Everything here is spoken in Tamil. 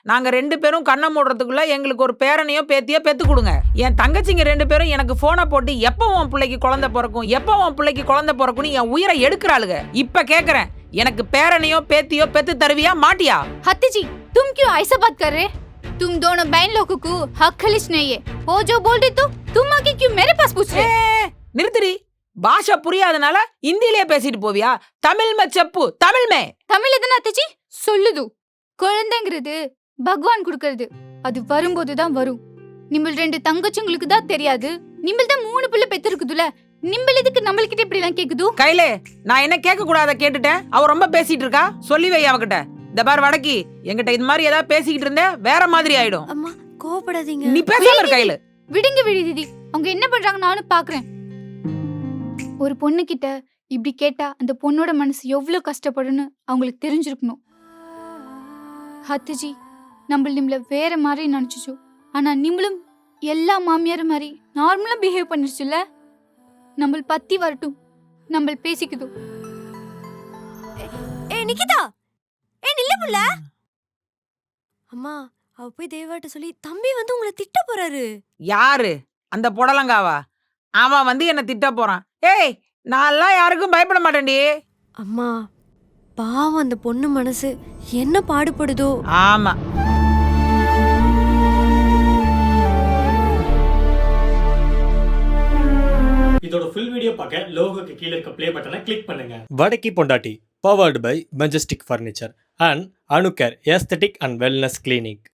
நாங்க 2 பேரும் கண்ணை மூடுறதுக்குள்ள எங்களுக்கு ஒரு பேரனையோ பேத்தியோ பெத்து கொடுங்க. என் தங்கச்சிங்க 2 பேரும் எனக்கு போனை போட்டு எப்போ உன் பிள்ளைக்கு குழந்தை பிறக்கும், எப்போ உன் பிள்ளைக்கு குழந்தை பிறக்கும்னு என் உயிரை எடுக்கிறாளுங்க. இப்ப கேக்குறேன், எனக்கு பேரனையோ பேத்தியோ பெத்து தருவியா மாட்டியா? हत्ती जी, तुम क्यों ऐसा बात कर रहे? तुम दोनों बहन लोगों को हक खलिश नहीं है। वो जो बोल रही तो तुम आके क्यों मेरे पास पूछ रहे? நிறுத்திரி. பாஷா புரியாதனால இந்தியிலே பேசிட்டு போவியா? தமிழ் மே செப்பு, தமிழ் மே. தமிழ் எதுனா அத்தை जी சொல்லுது. குழந்தைங்கிறது பகவான் கொடுக்கிறது. அது வரும்போது தான் வரும். நிம்மல் 2 தங்கச்சிங்களுக்கு தான் தெரியாது. நிம்மல் தான் 3 பிள்ளை பெத்திருக்குதுல. நிம்மல் எதுக்கு நம்மள்கிட்ட இப்படி எல்லாம் கேக்குது? கையிலே நான் என்ன கேட்க கூடாத கேட்டுட்டேன். அவ ரொம்ப பேசிட்டு இருக்கா. சொல்லி வை அவகிட்ட. இந்த பார் வடக்கி, என்கிட்ட இது மாதிரி ஏதாவது பேசிக்கிட்டு இருந்தே வேற மாதிரி ஆயிடும். அம்மா கோவப்படாதீங்க. நீ பேசாம இரு கையில. விடுங்க விடு தீதி. அவங்க என்ன பண்றாங்க நானும் பாக்குறேன். ஒரு பொண்ணு கிட்ட இப்படி கேட்டா அந்த பொண்ணோட மனசு எவ்வளவு கஷ்டப்படுன்னு அவங்களுக்கு தெரிஞ்சிருக்கணும். ஹத்துஜி, நம்மள வேற மாதிரி நினைச்சுச்சு. ஆனா நிம்மளும் எல்லா மாமியார் மாதிரி நார்மலா பிஹேவ் பண்ணிருச்சுல. நம்ம பத்தி வரட்டும், நம்ம பேசிக்குது. ஏ நிக்கிதா, ஏ நில்ல புள்ள. அம்மா அவ போய் தேவாட்ட சொல்லி தம்பி வந்து உங்களை திட்ட போறாரு. யாரு? அந்த புடலங்காவா? அவன் வந்து என்ன திட்ட போறான். ஏய், நான்லாம் யாருக்கும் பயப்பட மாட்டேன்டி. அம்மா பாவம் அந்த பொண்ணு மனசு என்ன பாடுபடுதோ. ஆமா. இதோட ஃபுல் வீடியோ பார்க்க லோகோக்கு கீழ இருக்க ப்ளே பட்டனை கிளிக் பண்ணுங்க. வடக்கி பொண்டாட்டி powered by Majestic Furniture and Anucare aesthetic and wellness clinic.